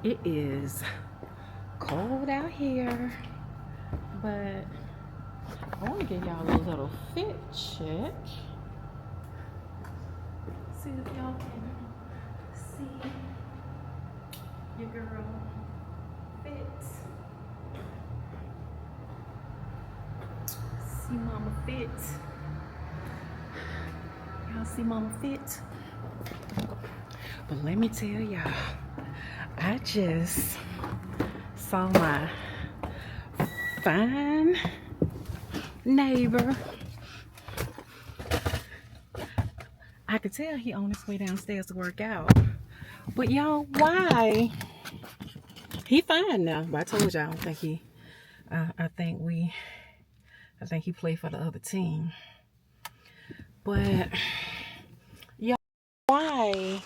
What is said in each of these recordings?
It is cold out here, but I want to give y'all a little fit check. See if y'all can see your girl fit. See mama fit. Y'all see mama fit? But let me tell y'all, I just saw my fine neighbor. I could tell he on his way downstairs to work out. But y'all, why? He fine now. But I told y'all, I think he played for the other team. But y'all, why?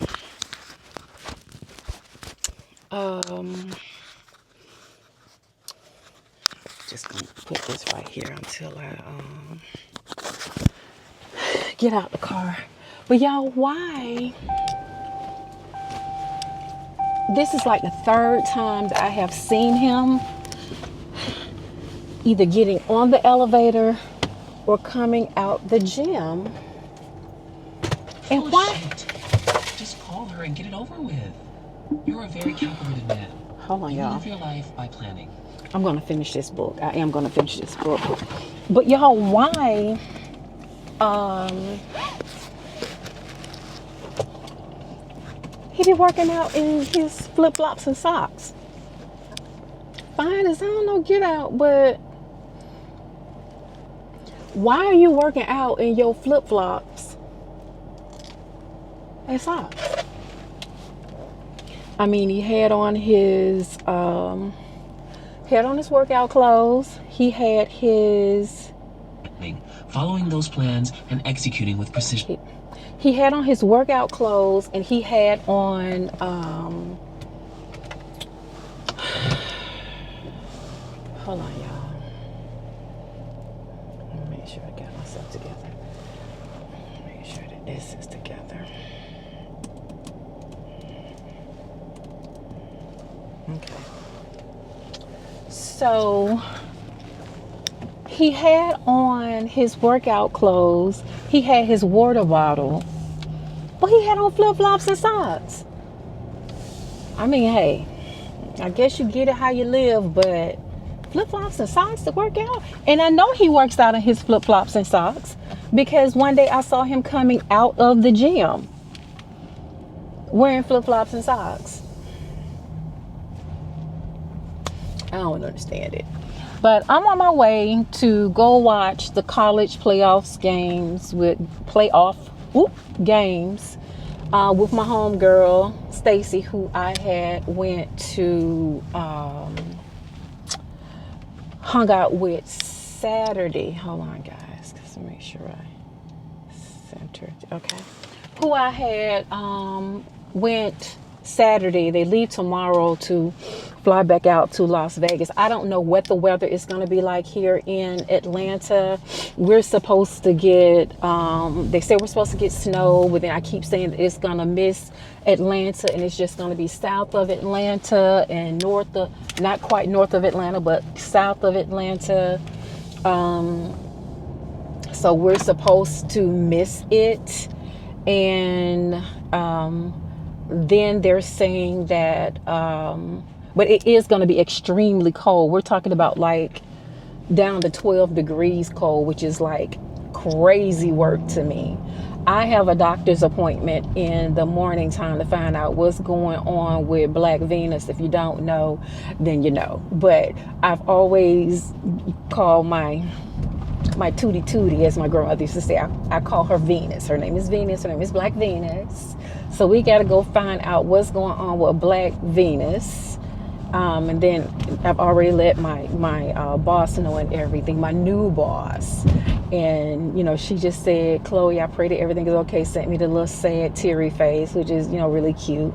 Just gonna put this right here until I get out the car. But y'all, why? This is like the third time that I have seen him either getting on the elevator or coming out the gym. And why? Shit. Just call her and get it over with. You're a very calculated man. Hold on, y'all. You live your life by planning. I'm gonna finish this book. I am gonna finish this book. But y'all, why? He be working out in his flip flops and socks. Fine as I don't know, get out. But why are you working out in your flip flops and socks? I mean, he had on his workout clothes. He had his following those plans and executing with precision. He had on his workout clothes, and he had on hold on, y'all. Let me make sure I got myself together. Make sure that this is together. Okay. So he had on his workout clothes. He had his water bottle. But he had on flip-flops and socks. I mean, hey, I guess you get it how you live, but flip-flops and socks to work out? And I know he works out in his flip-flops and socks because one day I saw him coming out of the gym wearing flip-flops and socks. I don't understand it. But I'm on my way to go watch the college playoffs games with games with my homegirl Stacy, who I had went to hung out with Saturday. Hold on, guys, just to make sure I centered. Okay, who I had went Saturday. They leave tomorrow to fly back out to Las Vegas. I don't know what the weather is going to be like here in Atlanta. We're supposed to get, they say we're supposed to get snow, but then I keep saying that it's going to miss Atlanta and it's just going to be south of Atlanta and not quite north of Atlanta, but south of Atlanta. So we're supposed to miss it. And then they're saying that, but it is going to be extremely cold. We're talking about like down to 12 degrees cold, which is like crazy work to me. I have a doctor's appointment in the morning time to find out what's going on with Black Venus. If you don't know, then you know. But I've always called my tootie, as my grandmother used to say. I call her Venus. Her name is Venus. Her name is Black Venus. So we got to go find out what's going on with Black Venus. And then I've already let my boss know and everything, my new boss. And, you know, she just said, Chloe, I pray that everything is okay. Sent me the little sad, teary face, which is, you know, really cute.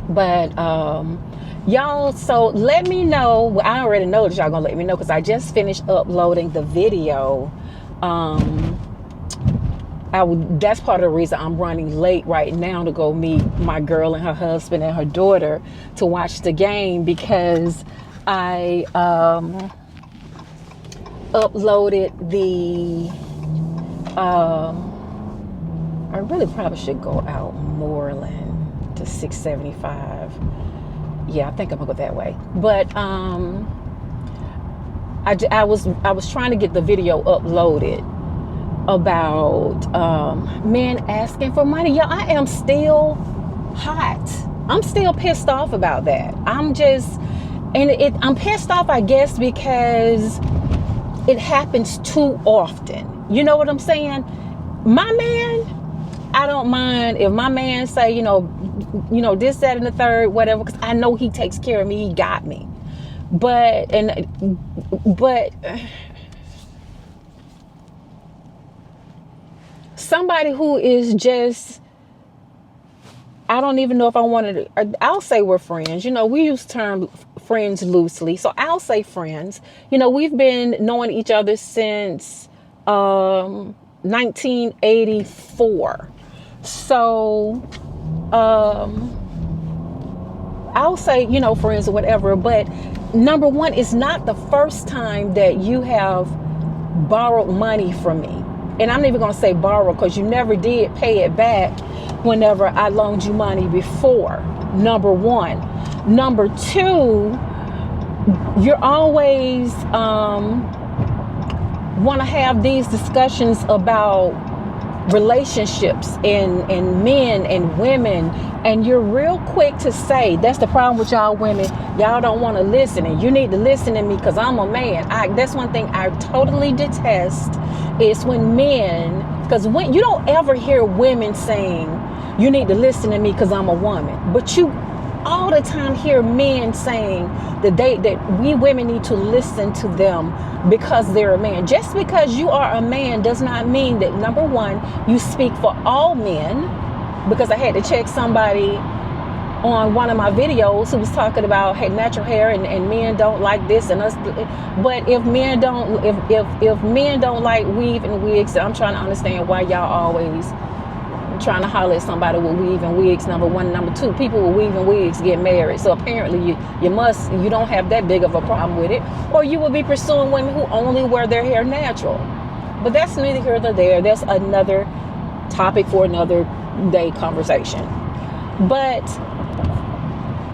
But, y'all, so let me know. Well, I already know that y'all gonna let me know because I just finished uploading the video that's part of the reason I'm running late right now to go meet my girl and her husband and her daughter to watch the game, because I uploaded the I really probably should go out Moreland to 675. Yeah, I think I'm gonna go that way. But I was trying to get the video uploaded about men asking for money. Yeah, I am still hot. I'm still pissed off about that. I'm pissed off, I guess, because it happens too often. You know what I'm saying? My man, I don't mind if my man say, this, that, and the third, whatever, because I know he takes care of me. He got me. But somebody who is just, I don't even know if I wanted to, I'll say we're friends. We use the term friends loosely. So I'll say friends. We've been knowing each other since 1984. So I'll say, friends or whatever. But number one, it's not the first time that you have borrowed money from me. And I'm not even going to say borrow, because you never did pay it back whenever I loaned you money before. Number one. Number two, you're always want to have these discussions about relationships and men and women, and you're real quick to say, that's the problem with y'all women, y'all don't want to listen, and you need to listen to me because I'm a man. That's one thing I totally detest, is when men, because when you don't ever hear women saying you need to listen to me because I'm a woman, but you all the time hear men saying that we women need to listen to them because they're a man. Just because you are a man does not mean that, number one, you speak for all men, because I had to check somebody on one of my videos who was talking about, hey, natural hair and men don't like this and us. But if men don't like weave and wigs, I'm trying to understand why y'all always trying to holler at somebody with weave and wigs, number one. Number two, people with weave and wigs get married. So apparently you don't have that big of a problem with it, or you will be pursuing women who only wear their hair natural. But that's neither here nor there. That's another topic for another day conversation. But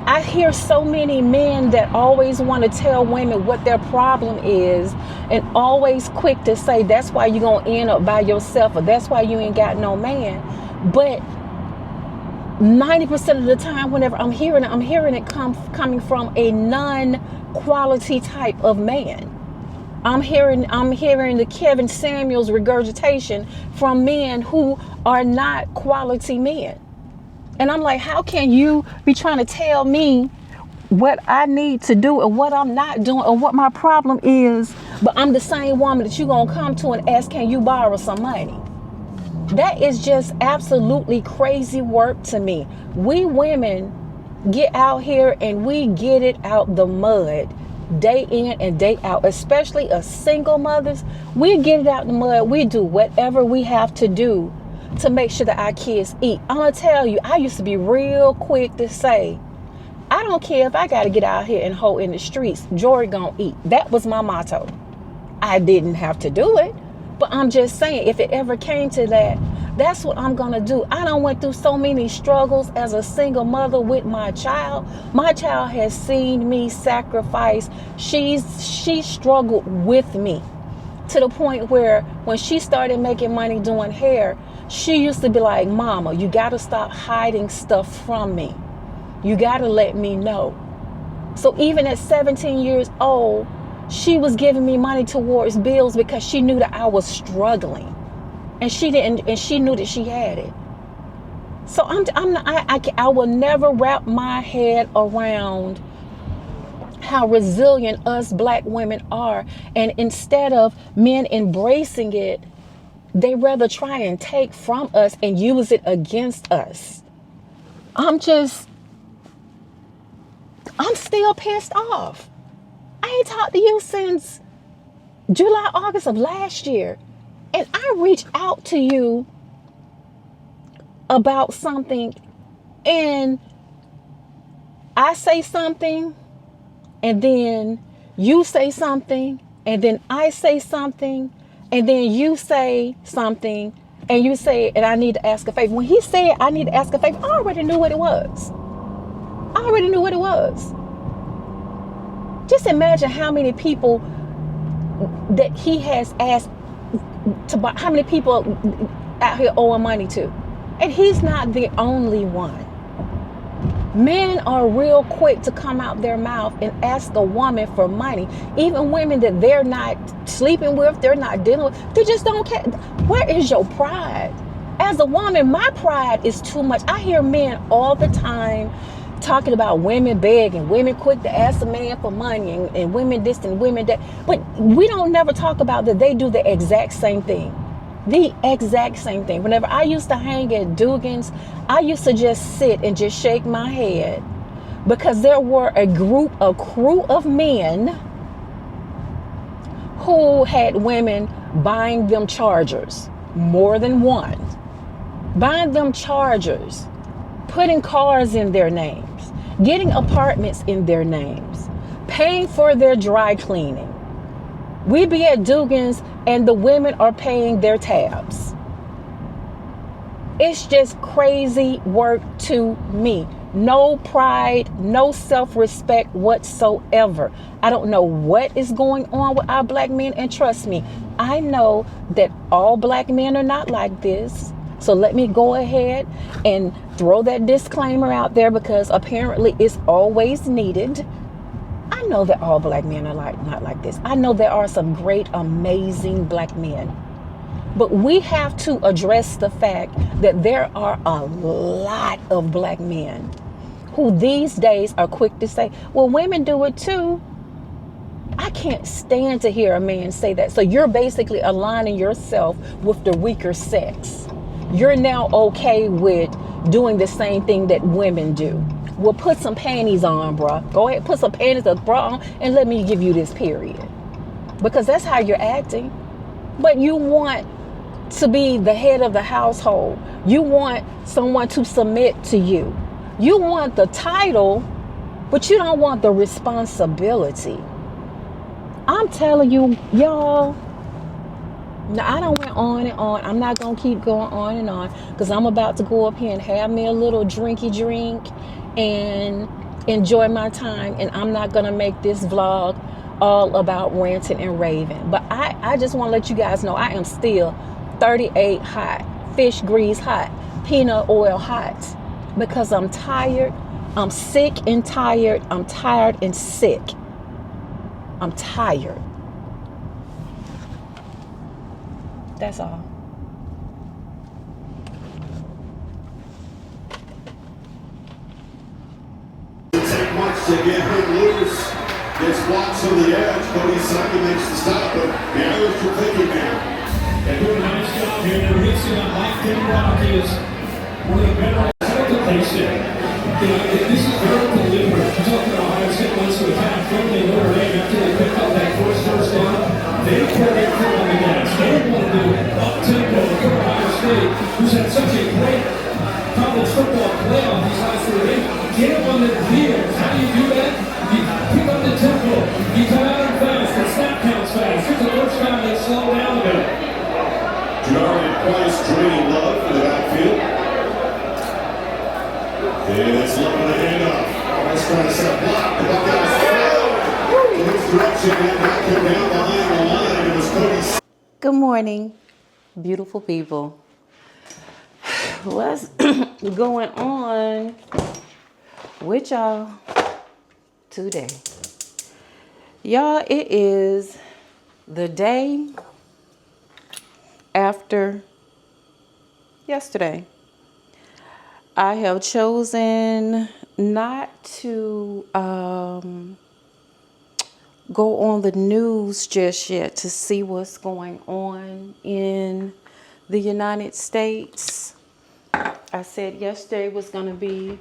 I hear so many men that always want to tell women what their problem is, and always quick to say that's why you're going to end up by yourself, or that's why you ain't got no man. But 90% of the time, whenever I'm hearing it coming from a non-quality type of man. I'm hearing the Kevin Samuels regurgitation from men who are not quality men. And I'm like, how can you be trying to tell me what I need to do and what I'm not doing and what my problem is, but I'm the same woman that you're going to come to and ask, can you borrow some money? That is just absolutely crazy work to me. We women get out here and we get it out the mud day in and day out, especially as single mothers. We get it out the mud. We do whatever we have to do to make sure that our kids eat. I'm going to tell you, I used to be real quick to say, I don't care if I got to get out here and hoe in the streets. Jory gonna eat. That was my motto. I didn't have to do it, but I'm just saying, if it ever came to that, that's what I'm going to do. I done went through so many struggles as a single mother with my child. My child has seen me sacrifice. She struggled with me to the point where when she started making money doing hair, she used to be like, Mama, you got to stop hiding stuff from me. You got to let me know. So even at 17 years old, she was giving me money towards bills because she knew that I was struggling, and she knew that she had it. So I will never wrap my head around how resilient us black women are. And instead of men embracing it, they rather try and take from us and use it against us. I'm still pissed off. I ain't talked to you since July, August of last year. And I reached out to you about something, and I say something, and then you say something, and then I say something, and then you say something, and you say, and I need to ask a favor. When he said I need to ask a favor, I already knew what it was. I already knew what it was. Just imagine how many people that he has asked to buy, how many people out here owing money to. And he's not the only one. Men are real quick to come out their mouth and ask a woman for money. Even women that they're not sleeping with, they're not dealing with, they just don't care. Where is your pride? As a woman, my pride is too much. I hear men all the time talking about women begging, women quick to ask a man for money, and women this and women that. But we don't never talk about that they do the exact same thing. The exact same thing. Whenever I used to hang at Dugan's, I used to just sit and just shake my head, because there were a crew of men who had women buying them chargers, more than one, buying them chargers, putting cars in their names, getting apartments in their names, paying for their dry cleaning. We be at Dugan's and the women are paying their tabs. It's just crazy work to me. No pride, no self-respect whatsoever. I don't know what is going on with our black men, and trust me, I know that all black men are not like this. So let me go ahead and throw that disclaimer out there, because apparently it's always needed. I know that all black men are not like this. I know there are some great, amazing black men. But we have to address the fact that there are a lot of black men who these days are quick to say, well, women do it too. I can't stand to hear a man say that. So you're basically aligning yourself with the weaker sex. You're now okay with doing the same thing that women do. Well, put some panties on, bro. Go ahead, put some panties or bra on, and let me give you this period. Because that's how you're acting. But you want to be the head of the household. You want someone to submit to you. You want the title, but you don't want the responsibility. I'm telling you, y'all. Now, I done went on and on. I'm not going to keep going on and on, because I'm about to go up here and have me a little drinky drink and enjoy my time. And I'm not going to make this vlog all about ranting and raving. But I just want to let you guys know I am still 38 hot, fish grease hot, peanut oil hot, because I'm tired. I'm sick and tired. I'm tired and sick. I'm tired. That's all. Take much to get him loose. Gets blocks on the edge. Cody Simon makes the stop, but the Irish are thinking now. They're doing a nice job here. They're mixing up Mike Denbrock is one of the better organizations. This is very deliberate. I'm talking about Ohio State wants to attack friendly Notre Dame after they pick up that first down. They put their foot on the gas. They want to do up-tempo for Ohio State, who's had such a great college football playoff these last 3 days. Get them on their heels. How do you do that? You pick up the tempo. You come out and fast. The snap counts fast. Here's the first time they slow down a bit. Jarrett Price trading love for the backfield. And it's looking to hand off. Price trying to set a block. The Buckeyes throw in his direction and knock him down behind the line. It was Cody. Good morning, beautiful people. What's going on with y'all today? Y'all, it is the day after yesterday. I have chosen not to go on the news just yet to see what's going on in the United States. I said yesterday was going to be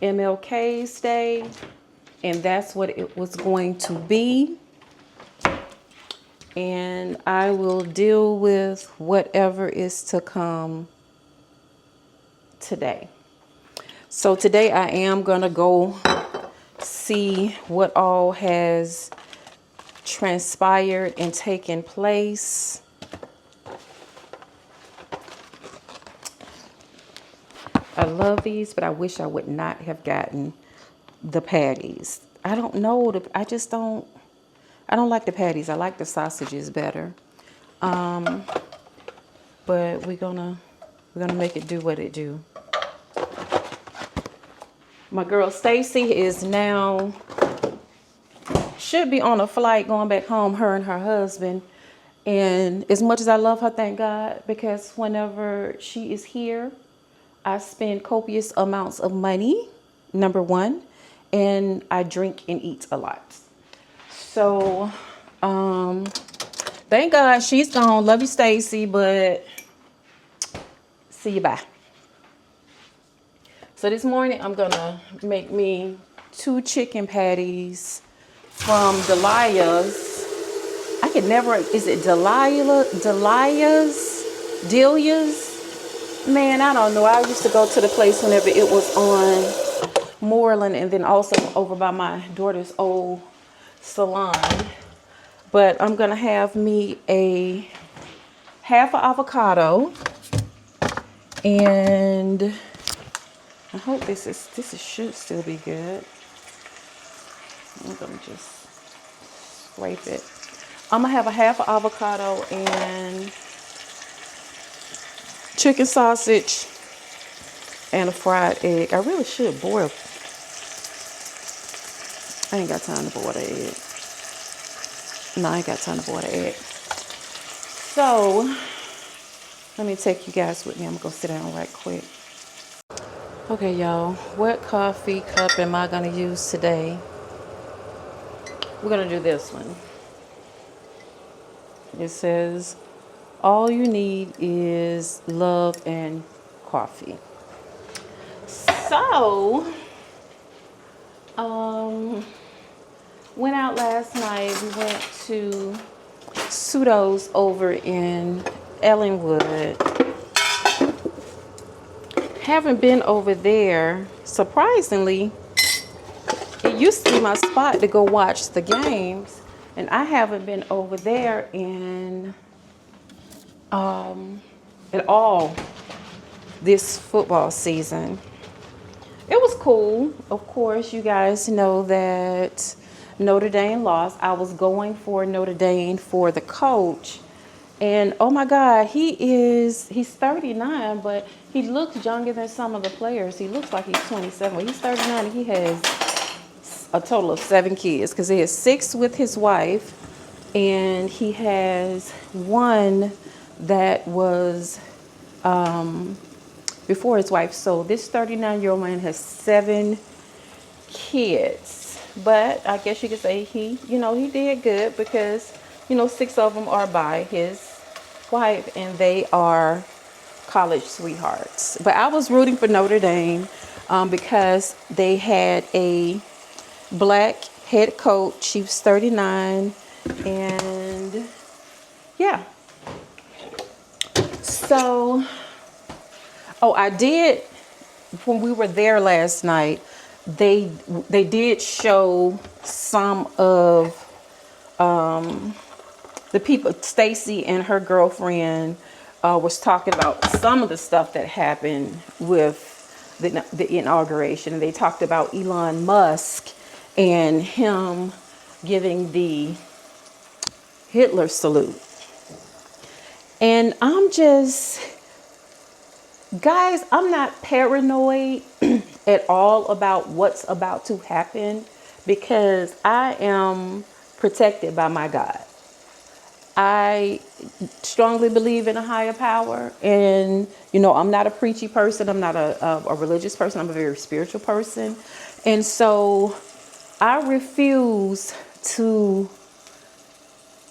MLK's Day, and that's what it was going to be. And I will deal with whatever is to come today. So today I am going to go see what all has transpired and taken place. I love these, but I wish I would not have gotten the patties. I don't know. I don't like the patties. I like the sausages better. But we're gonna make it do what it do. My girl Stacy is now, should be on a flight going back home, her and her husband. And as much as I love her, thank God, because whenever she is here, I spend copious amounts of money, number one, and I drink and eat a lot. So, thank God she's gone. Love you, Stacy, but see you, bye. So this morning, I'm gonna make me 2 chicken patties from Delia's. I can never, is it Delia's? Man, I don't know. I used to go to the place whenever it was on Moreland, and then also over by my daughter's old salon. But I'm gonna have me a half an avocado, and I hope this should still be good. I'm gonna just scrape it. I'm gonna have a half an avocado and chicken sausage and a fried egg. I really should boil. I ain't got time to boil the egg. No, I ain't got time to boil the egg. So, let me take you guys with me. I'm gonna go sit down right quick. Okay, y'all. What coffee cup am I gonna use today? We're gonna do this one. It says, all you need is love and coffee. So, went out last night. We went to Pseudo's over in Ellenwood. Haven't been over there. Surprisingly, it used to be my spot to go watch the games, and I haven't been over there in at all this football season. It was cool. Of course, you guys know that Notre Dame lost. I was going for Notre Dame for the coach. And oh my God, he's 39, but he looks younger than some of the players. He looks like he's 27. He's 39 and he has a total of 7 kids, because he has 6 with his wife, and he has 1 that was before his wife. So this 39-year-old man has 7 kids. But I guess you could say he did good, because 6 of them are by his wife, and they are college sweethearts. But I was rooting for Notre Dame because they had a black head coach. She was 39, and yeah. So, I did, when we were there last night, they did show some of the people. Stacy and her girlfriend was talking about some of the stuff that happened with the inauguration, and they talked about Elon Musk and him giving the Hitler salute. And I'm just, guys, I'm not paranoid at all about what's about to happen, because I am protected by my God. I strongly believe in a higher power, and I'm not a preachy person. I'm not a religious person. I'm a very spiritual person, and so I refuse to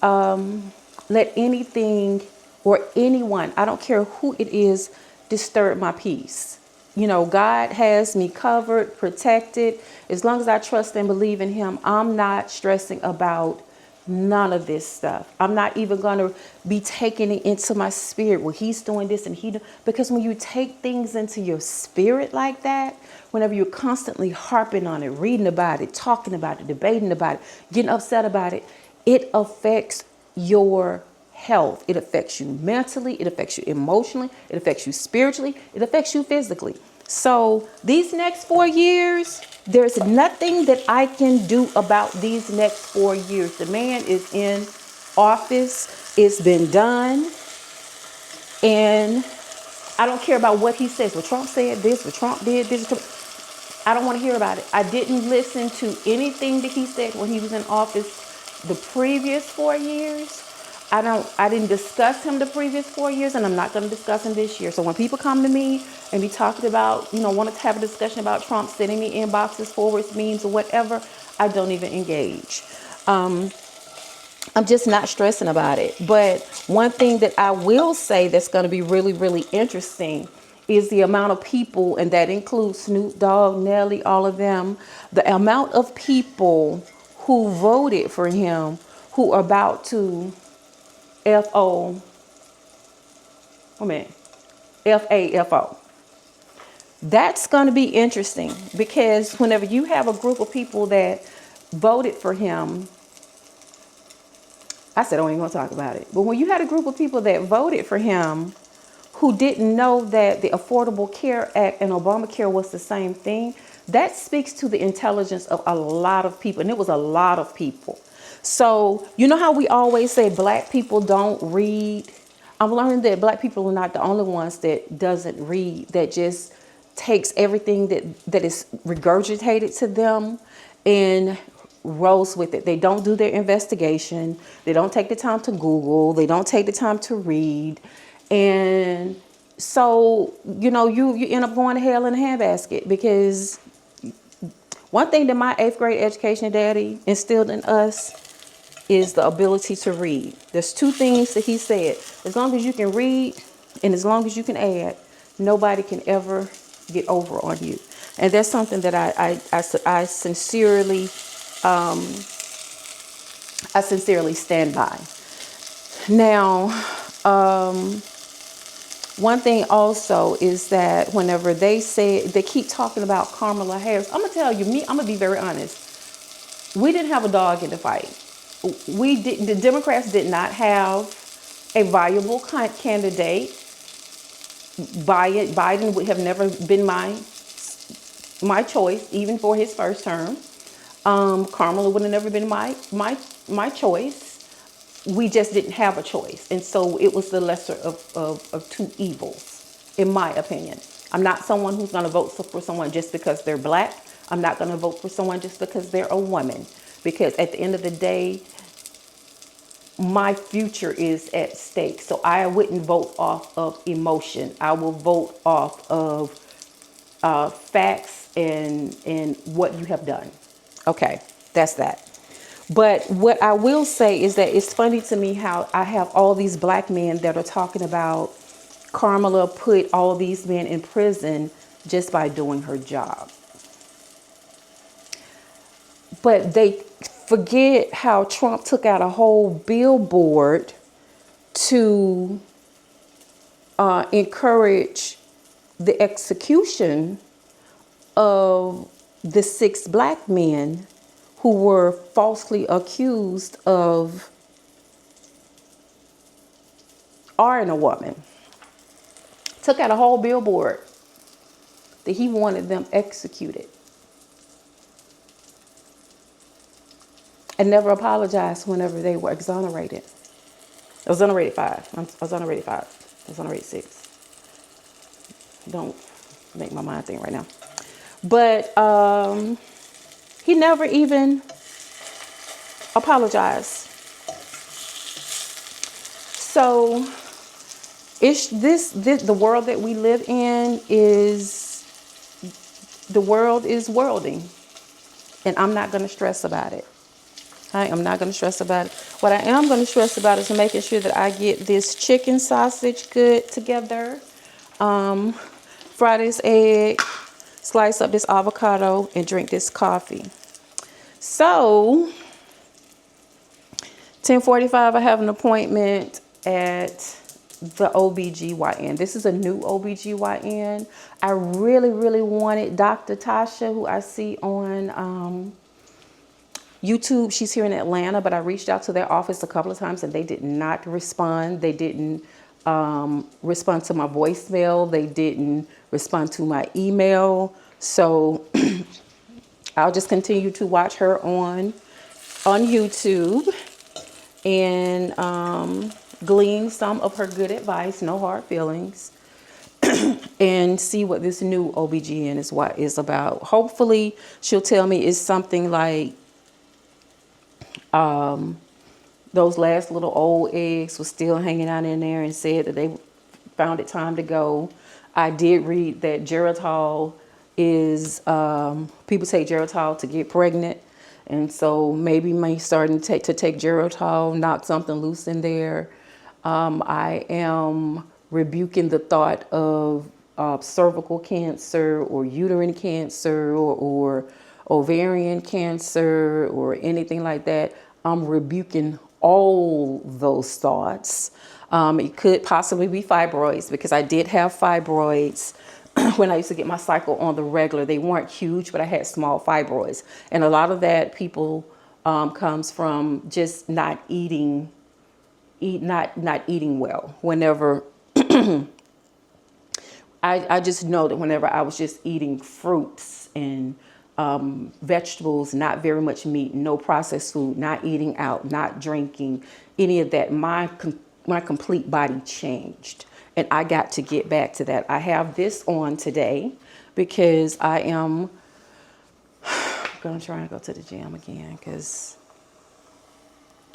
let anything or anyone, I don't care who it is, disturb my peace. God has me covered, protected. As long as I trust and believe in him, I'm not stressing about None of this stuff. I'm not even going to be taking it into my spirit. Well, he's doing this and because when you take things into your spirit like that, whenever you're constantly harping on it, reading about it, talking about it, debating about it, getting upset about it, it affects your health. It affects you mentally. It affects you emotionally. It affects you spiritually. It affects you physically. So these next 4 years, there's nothing that I can do about these next 4 years. The man is in office. It's been done. And I don't care about what he says. Well, Trump said this. Well, Trump did this. I don't want to hear about it. I didn't listen to anything that he said when he was in office the previous 4 years. I didn't discuss him the previous 4 years, and I'm not going to discuss him this year. So when people come to me and be talking about, want to have a discussion about Trump, sending me inboxes, forwards, memes, or whatever, I don't even engage. I'm just not stressing about it. But one thing that I will say that's going to be really, really interesting is the amount of people, and that includes Snoop Dogg, Nelly, all of them, the amount of people who voted for him who are about to F-O, F-A-F-O. That's going to be interesting because whenever you have a group of people that voted for him, I said, I don't even want to talk about it. But when you had a group of people that voted for him who didn't know that the Affordable Care Act and Obamacare was the same thing, that speaks to the intelligence of a lot of people. And it was a lot of people. So, you know how we always say black people don't read? I'm learning that black people are not the only ones that doesn't read, that just takes everything that is regurgitated to them and rolls with it. They don't do their investigation. They don't take the time to Google. They don't take the time to read. And so, you end up going to hell in a handbasket because one thing that my 8th grade education daddy instilled in us is the ability to read. There's 2 things that he said. As long as you can read and as long as you can add, nobody can ever get over on you. And that's something that I sincerely stand by. Now, one thing also is that whenever they keep talking about Kamala Harris, I'm gonna tell you, I'm gonna be very honest. We didn't have a dog in the fight. The Democrats did not have a viable candidate. Biden would have never been my choice, even for his first term. Kamala would have never been my choice. We just didn't have a choice. And so it was the lesser of 2 evils, in my opinion. I'm not someone who's going to vote for someone just because they're black. I'm not going to vote for someone just because they're a woman. Because at the end of the day, my future is at stake. So I wouldn't vote off of emotion. I will vote off of facts and what you have done. Okay, that's that. But what I will say is that it's funny to me how I have all these black men that are talking about Kamala put all these men in prison just by doing her job. But they forget how Trump took out a whole billboard to encourage the execution of the 6 black men who were falsely accused of harming a woman. Took out a whole billboard that he wanted them executed. And never apologized whenever they were exonerated. Exonerated 5. Exonerated 5. Exonerated 6. Don't make my mind think right now. But he never even apologized. So the world that we live in is worlding. And I'm not going to stress about it. I am not going to stress about it. What I am going to stress about is making sure that I get this chicken sausage good together. Fry this egg, slice up this avocado, and drink this coffee. So, 10:45, I have an appointment at the OBGYN. This is a new OBGYN. I really, really wanted Dr. Tasha, who I see on YouTube. She's here in Atlanta, but I reached out to their office a couple of times and they did not respond. They didn't respond to my voicemail. They didn't respond to my email. So I'll just continue to watch her on YouTube and glean some of her good advice, no hard feelings, and see what this new OBGN is about. Hopefully she'll tell me it's something like those last little old eggs were still hanging out in there and said that they found it time to go. I did read that Geritol is, people take Geritol to get pregnant. And so maybe me starting to take Geritol, knock something loose in there. I am rebuking the thought of cervical cancer or uterine cancer or ovarian cancer or anything like that. I'm rebuking all those thoughts. It could possibly be fibroids because I did have fibroids when I used to get my cycle on the regular. They weren't huge, but I had small fibroids. And a lot of that people comes from just not eating well. Whenever I just know that whenever I was just eating fruits and vegetables, not very much meat, no processed food, not eating out, not drinking, any of that, my complete body changed. And I got to get back to that. I have this on today because I am going to try and go to the gym again because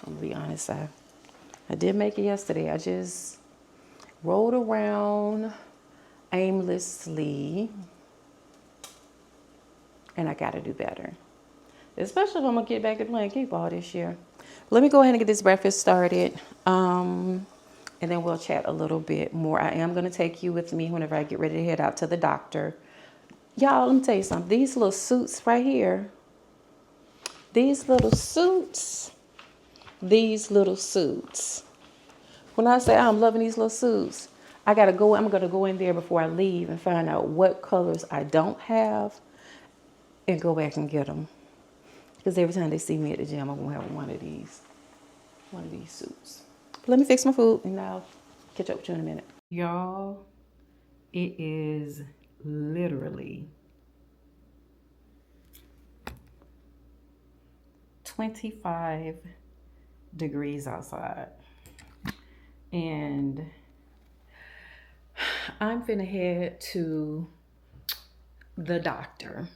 I'm going to be honest, I did make it yesterday. I just rolled around aimlessly and I got to do better. Especially if I'm going to get back to playing kickball this year. Let me go ahead and get this breakfast started. And then we'll chat a little bit more. I am going to take you with me whenever I get ready to head out to the doctor. Y'all, let me tell you something. These little suits right here. These little suits. When I say I'm loving these little suits, I'm going to go in there before I leave and find out what colors I don't have and go back and get them. Because every time they see me at the gym, I'm going to have one of these suits. Let me fix my food and I'll catch up with you in a minute. Y'all, it is literally 25 degrees outside. And I'm finna head to the doctor.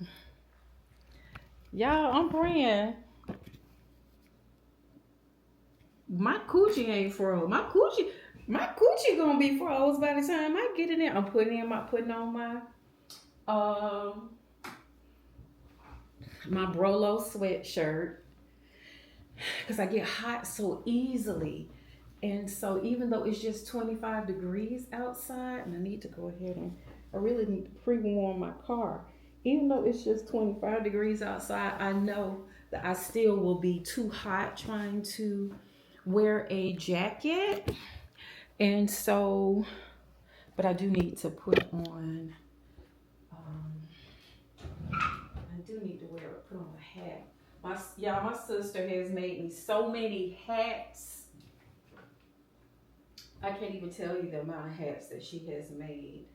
Y'all, I'm praying my coochie ain't froze. My coochie gonna be froze by the time I get in there. I'm putting on my my Brolo sweatshirt because I get hot so easily. And so even though it's just 25 degrees outside, and I need to go ahead and I really need to pre-warm my car. Even though it's just 25 degrees outside, I know that I still will be too hot trying to wear a jacket. And so, but I do need to put on, put on a hat. My sister has made me so many hats. I can't even tell you the amount of hats that she has made.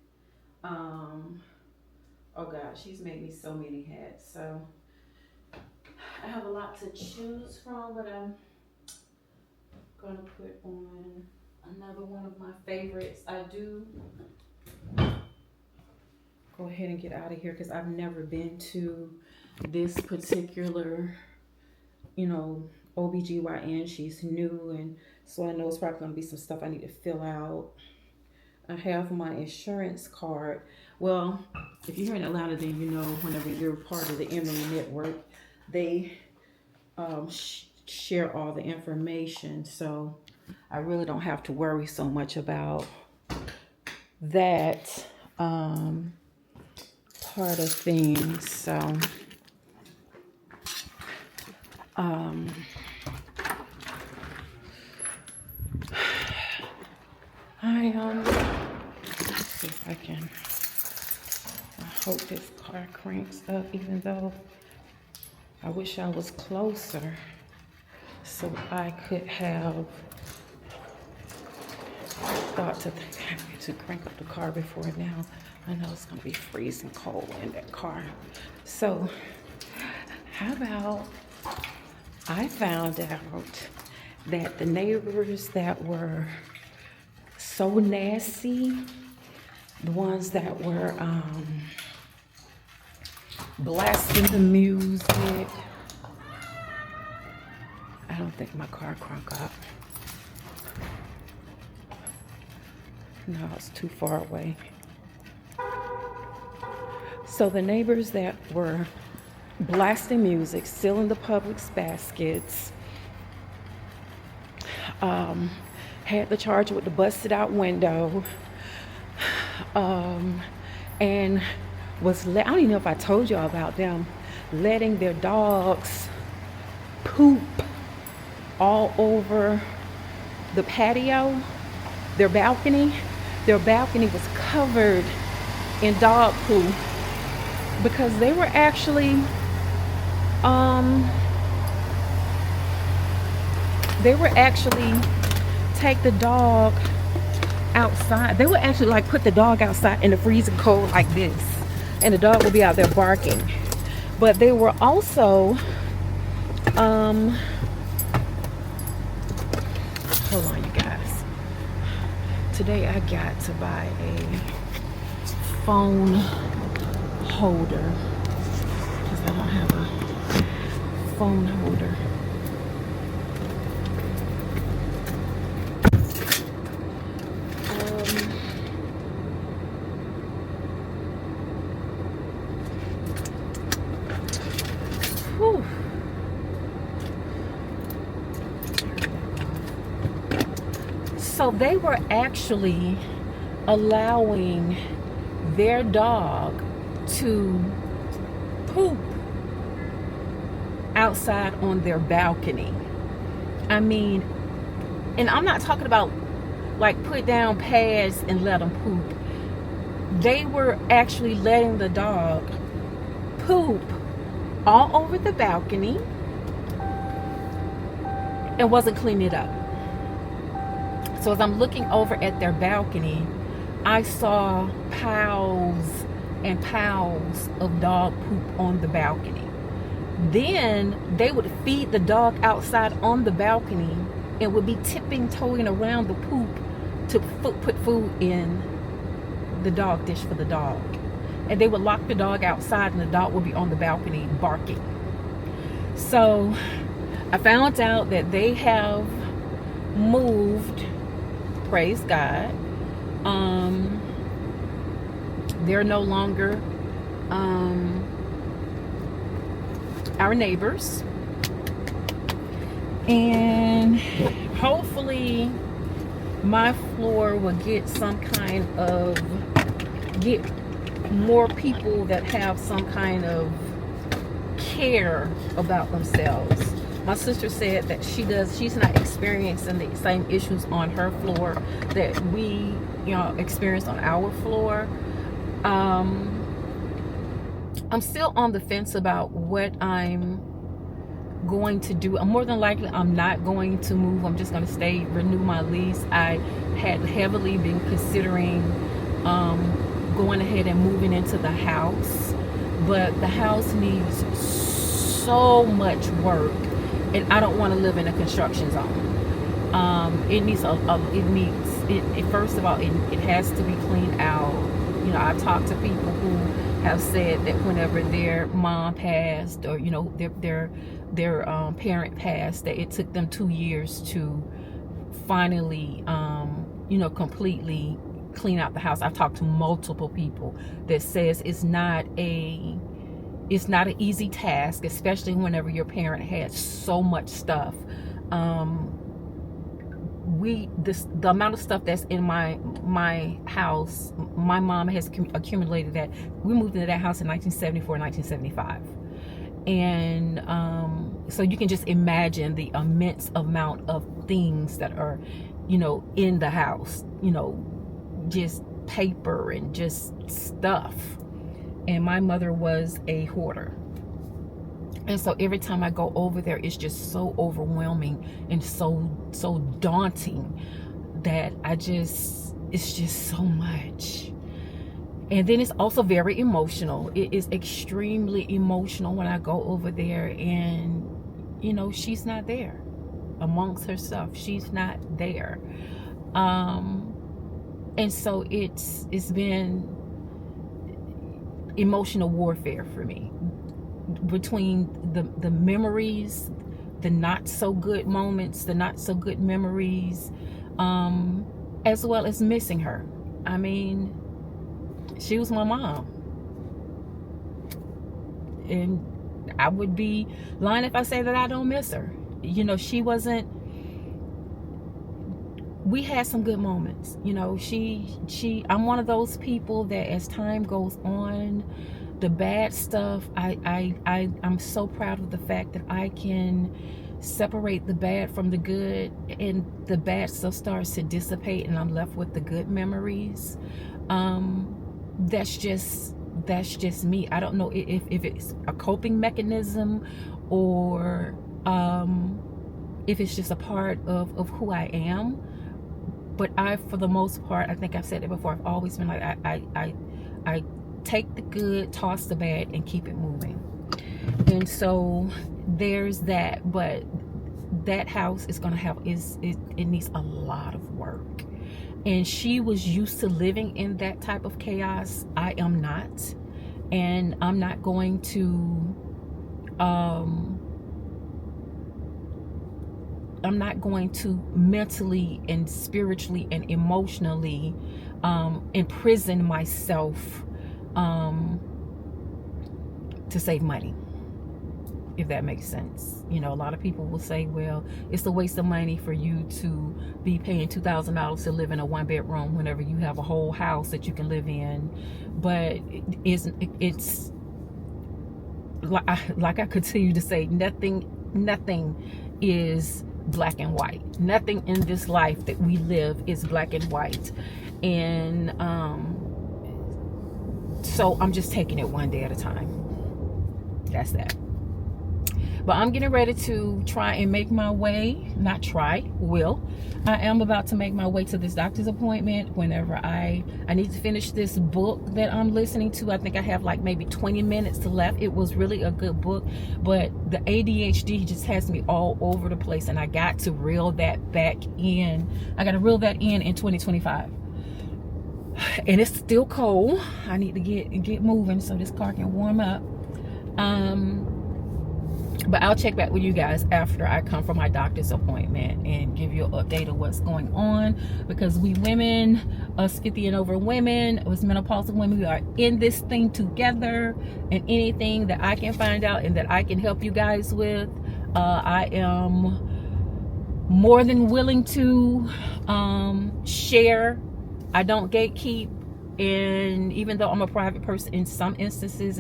Oh God, she's made me so many hats. So I have a lot to choose from, but I'm gonna put on another one of my favorites. I do go ahead and get out of here because I've never been to this particular, OBGYN. She's new, and so I know it's probably gonna be some stuff I need to fill out. I have my insurance card. Well, if you're here in Atlanta, then you know whenever you're part of the Emory Network, they share all the information. So I really don't have to worry so much about that part of things. So let's see if I can, I hope this car cranks up, even though I wish I was closer so I could have thought to crank up the car before now. I know it's gonna be freezing cold in that car. So how about I found out that the neighbors that were so nasty, the ones that were blasting the music. I don't think my car crunk up. No, it's too far away. So the neighbors that were blasting music, stealing the Publix baskets, had the charger with the busted out window, and I don't even know if I told y'all about them letting their dogs poop all over the patio, their balcony. Their balcony was covered in dog poo because they were actually take the dog outside. They would actually like put the dog outside in the freezing cold like this, and the dog would be out there barking. But they were also hold on, you guys. Today I got to buy a phone holder because I don't have a phone holder. Whew. So they were actually allowing their dog to poop outside on their balcony. I mean, and I'm not talking about like put down pads and let them poop. They were actually letting the dog poop all over the balcony and wasn't cleaning it up. So as I'm looking over at their balcony, I saw piles and piles of dog poop on the balcony. Then they would feed the dog outside on the balcony and would be toeing around the poop to put food in the dog dish for the dog. And they would lock the dog outside and the dog would be on the balcony barking. So I found out that they have moved, praise God. They're no longer our neighbors, and hopefully my floor will get more people that have some kind of care about themselves. My sister said that she's not experiencing the same issues on her floor that we, experience on our floor. I'm still on the fence about what I'm going to do. More than likely, I'm not going to move. I'm just going to renew my lease. I had heavily been considering going ahead and moving into the house, but the house needs so much work, and I don't want to live in a construction zone. It needs first of all, it has to be cleaned out. I talked to people who have said that whenever their mom passed, or their parent passed, that it took them 2 years to finally completely clean out the house. I've talked to multiple people that says it's not an easy task, especially whenever your parent has so much stuff. The amount of stuff that's in my house, my mom has accumulated that. We moved into that house in 1974, 1975. And so you can just imagine the immense amount of things that are, in the house, just paper and just stuff. And my mother was a hoarder. And so every time I go over there, it's just so overwhelming and so daunting that it's just so much. And then it's also very emotional. It is extremely emotional when I go over there and, she's not there amongst her stuff. She's not there. And so it's been emotional warfare for me, between the memories, the not so good moments, the not so good memories, as well as missing her. I mean, she was my mom, and I would be lying if I say that I don't miss her. She wasn't, we had some good moments. I'm one of those people that as time goes on, the bad stuff, I'm so proud of the fact that I can separate the bad from the good, and the bad stuff starts to dissipate and I'm left with the good memories. That's just me. I don't know if it's a coping mechanism, or if it's just a part of who I am. But for the most part, I think I've said it before, I've always been like, I take the good, toss the bad, and keep it moving. And so there's that. But that house is going to have, it needs a lot of work. And she was used to living in that type of chaos. I am not. And I'm not going to mentally and spiritually and emotionally imprison myself to save money, if that makes sense. A lot of people will say, well, it's a waste of money for you to be paying $2,000 to live in a 1-bedroom whenever you have a whole house that you can live in. But it's like I continue to say, nothing is black and white. Nothing in this life that we live is black and white. And so I'm just taking it one day at a time. That's that. But I'm getting ready to try and make my way, I am about to make my way to this doctor's appointment whenever I need to finish this book that I'm listening to. I think I have like maybe 20 minutes left. It was really a good book, but the ADHD just has me all over the place, and I got to reel that back in. I got to reel that in 2025. And it's still cold. I need to get moving so this car can warm up. But I'll check back with you guys after I come from my doctor's appointment and give you an update of what's going on, because we women, us 50 and over women, us menopausal women, we are in this thing together, and anything that I can find out and that I can help you guys with, I am more than willing to share. I don't gatekeep. And even though I'm a private person in some instances,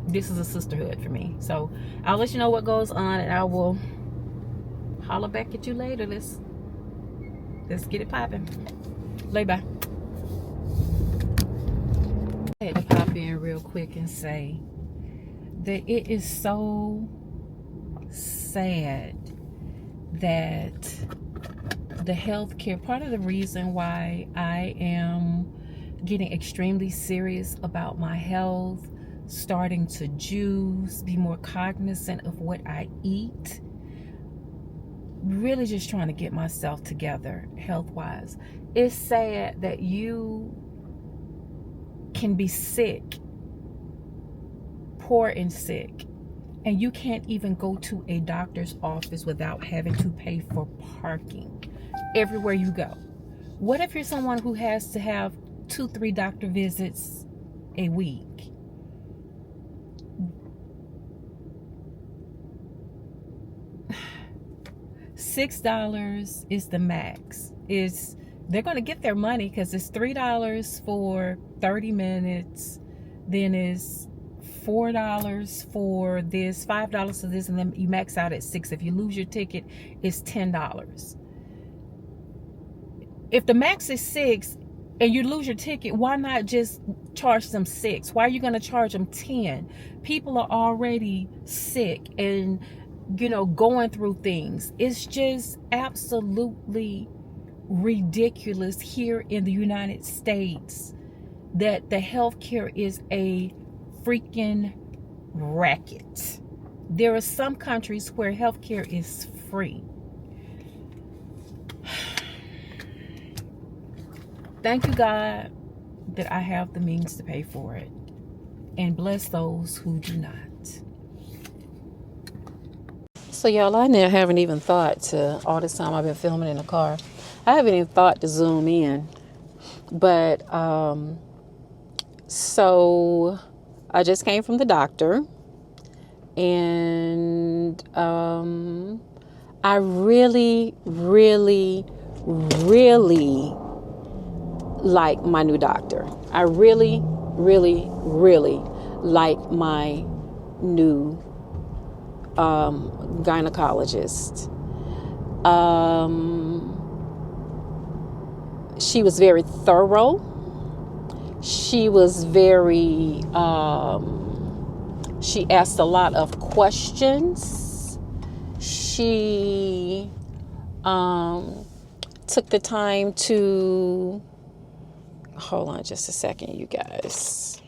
this is a sisterhood for me. So I'll let you know what goes on, and I will holler back at you later. Let's get it popping. Bye. I had to pop in real quick and say that it is so sad that the healthcare, part of the reason why I am getting extremely serious about my health, starting to juice, be more cognizant of what I eat, really just trying to get myself together health-wise. It's sad that you can be sick, poor and sick, and you can't even go to a doctor's office without having to pay for parking everywhere you go. What if you're someone who has to have 2-3 doctor visits a week? $6 is the max. They're going to get their money, because it's $3 for 30 minutes, then it's $4 for this, $5 for this, and then you max out at $6. If you lose your ticket, it's $10. If the max is $6 and you lose your ticket, why not just charge them $6? Why are you going to charge them $10? People are already sick and, going through things. It's just absolutely ridiculous here in the United States that the healthcare is a freaking racket. There are some countries where healthcare is free. Thank you, God, that I have the means to pay for it. And bless those who do not. So, y'all, I haven't even thought to, all this time I've been filming in the car, I haven't even thought to zoom in. But, so I just came from the doctor. And I really, really, really like my new doctor. I really, really, really like my new gynecologist. She was very thorough. She was very, she asked a lot of questions. She took the time to, hold on just a second, you guys.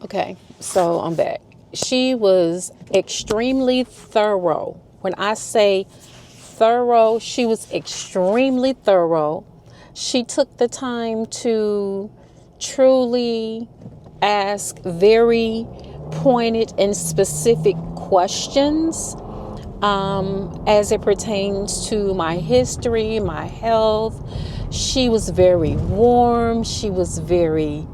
Okay, so I'm back. She was extremely thorough. When I say thorough, she was extremely thorough. She took the time to truly ask very pointed and specific questions as it pertains to my history, my health. She was very warm. She was witty.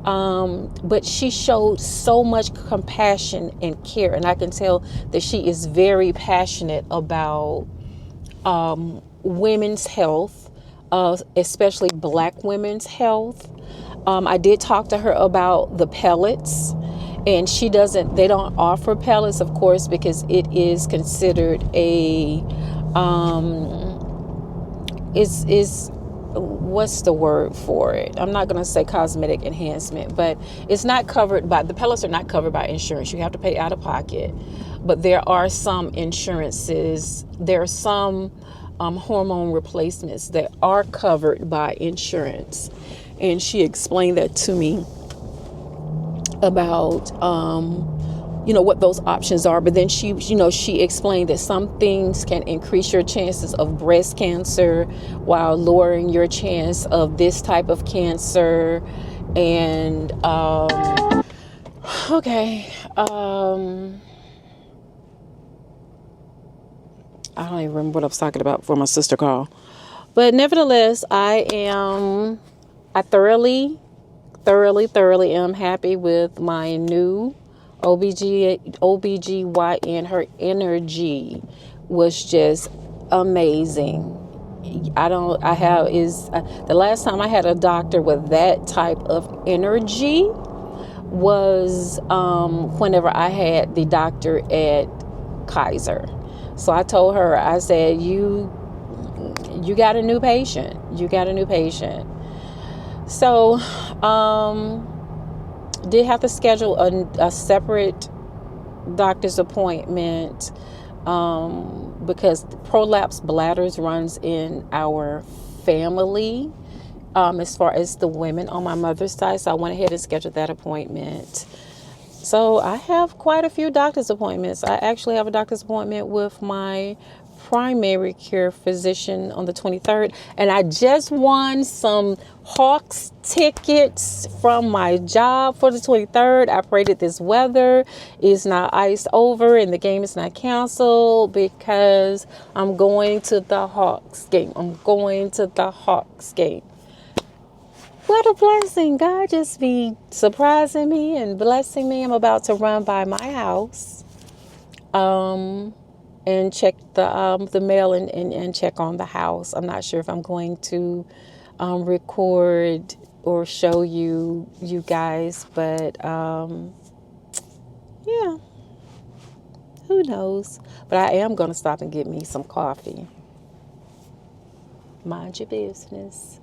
But she showed so much compassion and care. And I can tell that she is very passionate about women's health, especially Black women's health. I did talk to her about the pellets, and they don't offer pellets, of course, because it is considered what's the word for it? I'm not going to say cosmetic enhancement, but the pellets are not covered by insurance. You have to pay out of pocket. But there are some insurances, there are some hormone replacements that are covered by insurance. And she explained that to me about, what those options are. But then she explained that some things can increase your chances of breast cancer while lowering your chance of this type of cancer. And, okay. I don't even remember what I was talking about before my sister called. But nevertheless, I thoroughly am happy with my new OBGYN. Her energy was just amazing. The last time I had a doctor with that type of energy was whenever I had the doctor at Kaiser. So I told her, I said, you got a new patient. So, did have to schedule a separate doctor's appointment because prolapsed bladders runs in our family as far as the women on my mother's side. So I went ahead and scheduled that appointment. So I have quite a few doctor's appointments. I actually have a doctor's appointment with my primary care physician on the 23rd. And I just won some Hawks tickets from my job for the 23rd. I pray that this weather is not iced over and the game is not canceled, because I'm going to the Hawks game. What a blessing. God just be surprising me and blessing me. I'm about to run by my house and check the mail and check on the house. I'm not sure if I'm going to record or show you guys, but yeah, who knows. But I am gonna stop and get me some coffee. Mind your business.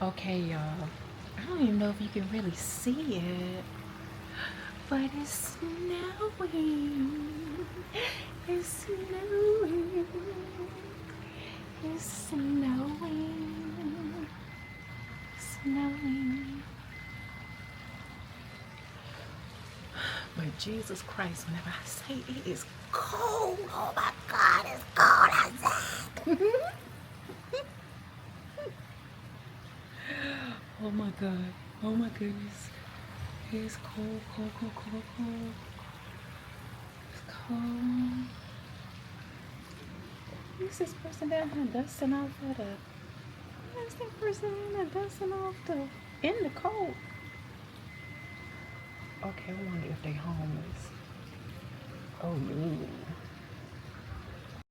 Okay, y'all, I don't even know if you can really see it, but it's snowing. It's snowing. It's snowing. Snowing. But Jesus Christ, whenever I say it is cold, oh my God, it's cold outside. Oh my God, oh my goodness. It's cold, cold, cold, cold, cold. It's cold. Who's this person down here dusting off of the... Where's that person in there dusting off the... in the cold? Okay, I wonder if they homeless. Oh no.